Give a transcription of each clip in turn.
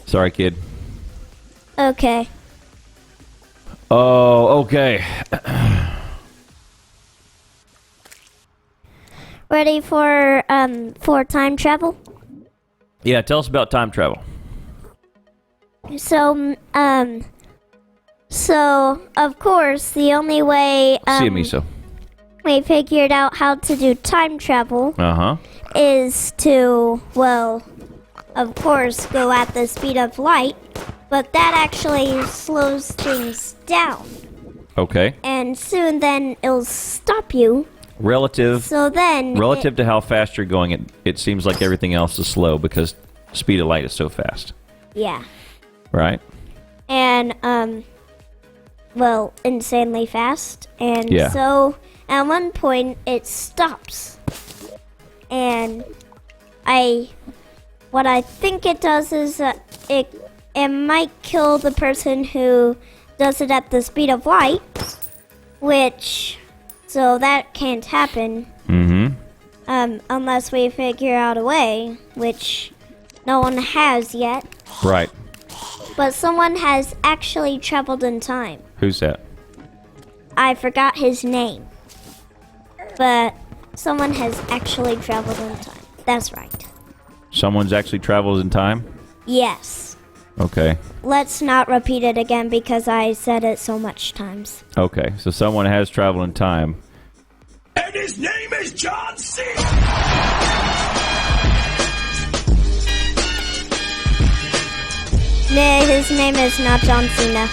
Sorry, kid. Okay. Oh, okay. Ready for time travel? Yeah, tell us about time travel. So, of course, the only way See you, Miso. we figured out how to do time travel Uh-huh. is to, well, of course, go at the speed of light, but that actually slows things down. Okay. And soon then it'll stop you. Relative So then to how fast you're going, it seems like everything else is slow because speed of light is so fast. Yeah. Right? And well, insanely fast. And Yeah. so at one point it stops. And what I think it does is it might kill the person who does it at the speed of light, so that can't happen. Mm-hmm. Unless we figure out a way, which no one has yet. Right. But someone has actually traveled in time. Who's that? I forgot his name. But someone has actually traveled in time. That's right. Someone's actually traveled in time? Yes. Okay. Let's not repeat it again because I said it so much times. Okay, so someone has traveled in time. And his name is John C. No, his name is not John Cena.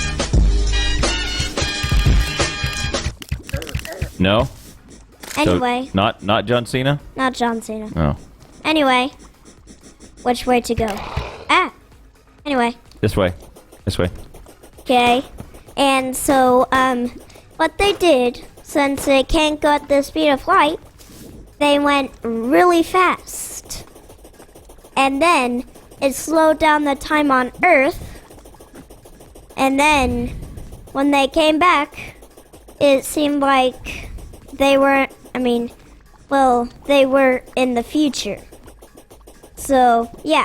No? Anyway, So not John Cena? not John Cena. Oh. Anyway, which way to go? Anyway, This way. This way. okay. And so, what they did, since they can't go at the speed of light, they went really fast. And then it slowed down the time on Earth. And then when they came back, it seemed like they weren't, they were in the future. So, yeah,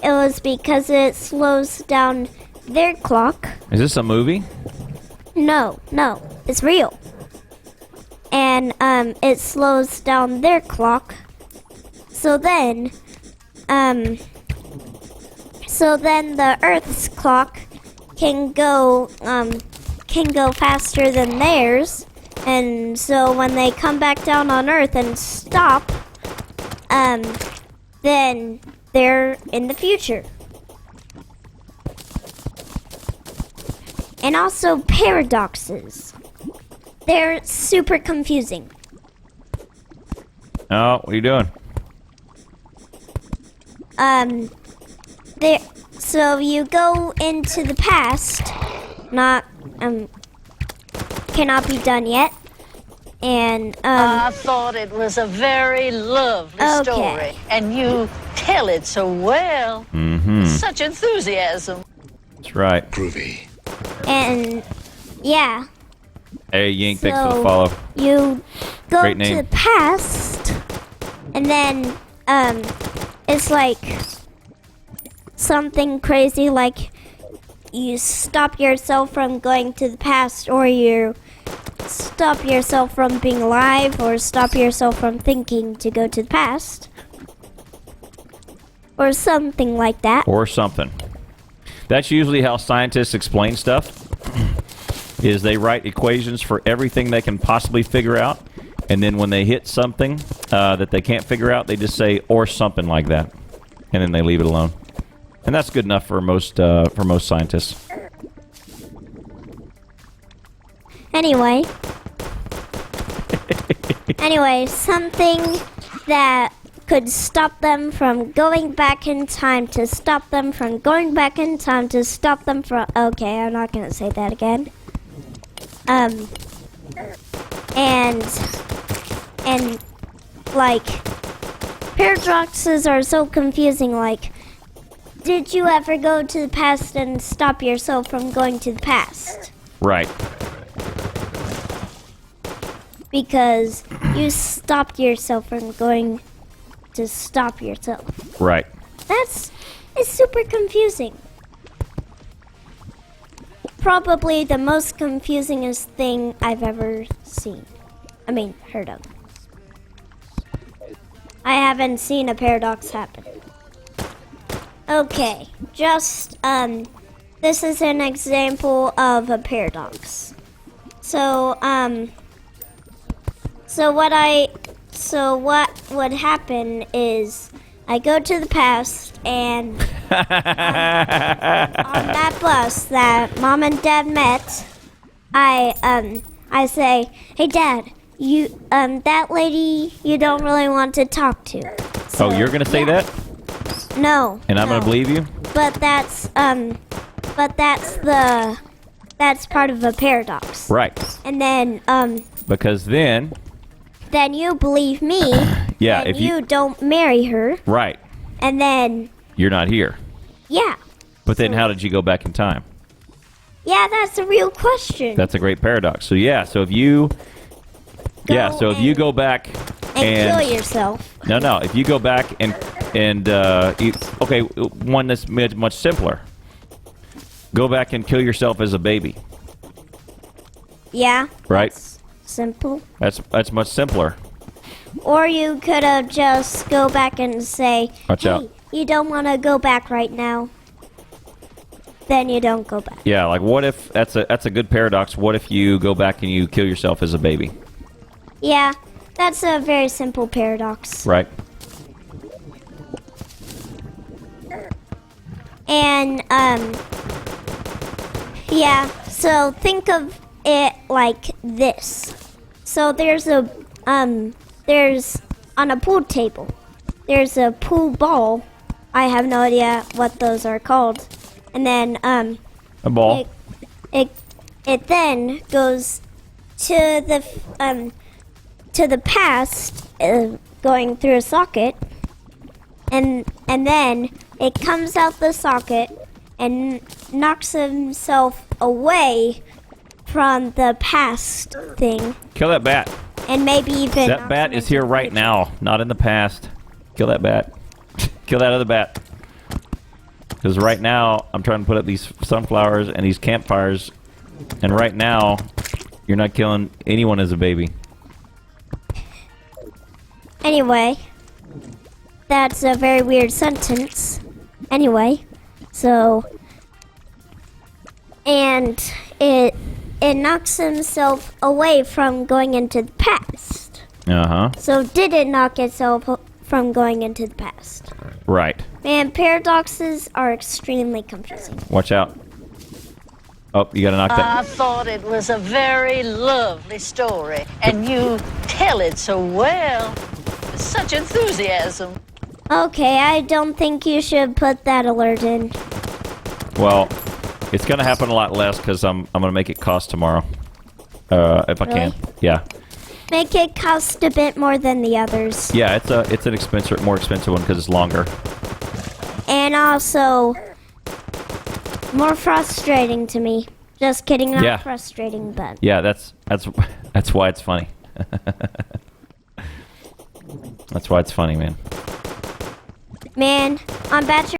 it was because it slows down their clock. Is this a movie? No, it's real. And it slows down their clock. So then the Earth's clock can go faster than theirs. And so when they come back down on Earth and stop, then they're in the future. And also paradoxes. They're super confusing. Oh, what are you doing? So you go into the past, cannot be done yet. And I thought it was a very lovely story, and you tell it so well. Mm-hmm. Such enthusiasm. That's right. Groovy. And yeah. Hey, Yink, thanks for So, the follow. You go Great to name. the past, and then it's like something crazy, like you stop yourself from going to the past, or you stop yourself from being alive, or stop yourself from thinking to go to the past, or something like that. Or something. That's usually how scientists explain stuff, is they write equations for everything they can possibly figure out, and then when they hit something that they can't figure out, they just say, or something like that, and then they leave it alone. And that's good enough for most scientists. Anyway, something that could stop them from going back in time to stop them from going back in time to stop them from... Okay, I'm not gonna say that again. And like, paradoxes are so confusing, like, did you ever go to the past and stop yourself from going to the past? Right. Because you stopped yourself from going to stop yourself. Right. It's super confusing. probably the most confusingest thing I've ever seen. I mean, heard of. I haven't seen a paradox happen. Okay, just, this is an example of a paradox. So what would happen is I go to the past and on that bus that Mom and Dad met, I say, "Hey Dad, you that lady you don't really want to talk to." So, Oh, you're gonna say that? No. And I'm no. gonna believe you? But that's part of a paradox. Right. And then Because then, you believe me. yeah, and if you don't marry her, right, and then you're not here. yeah. But then, how did you go back in time? Yeah, that's a real question. That's a great paradox. So yeah, so if you if you go back and kill yourself. No, if you go back and one that's much simpler. Go back and kill yourself as a baby. Yeah. Right. That's simple. That's much simpler. Or you could have just go back and say, Watch "Hey, out. you don't want to go back right now." Then you don't go back. Yeah, like what if that's a good paradox? What if you go back and you kill yourself as a baby? Yeah, that's a very simple paradox. Right. And yeah, so think of it like this. So there's on a pool table, there's a pool ball. I have no idea what those are called. And then A ball. it then goes to the past, going through a socket, and then it comes out the socket and knocks himself away from the past thing, Kill that bat. and maybe even That knocks bat him is into here the right future. now, not in the past. Kill that bat. Kill that other bat. Because right now, I'm trying to put up these sunflowers and these campfires, and right now, you're not killing anyone as a baby. Anyway, that's a very weird sentence. Anyway, so and it knocks himself away from going into the past. Uh-huh. So did it knock itself from going into the past? Right. Man, paradoxes are extremely confusing. Watch out. Oh, you gotta knock I that. thought it was a very lovely story, and you tell it so well. With such enthusiasm. Okay, I don't think you should put that alert in. Well, it's gonna happen a lot less because I'm gonna make it cost tomorrow. If I can. Really? Yeah. Make it cost a bit more than the others. Yeah, it's an more expensive one because it's longer. And also, more frustrating to me. Just kidding, not Yeah. frustrating, but... Yeah, that's why it's funny. That's why it's funny, man. Man, on Bachelor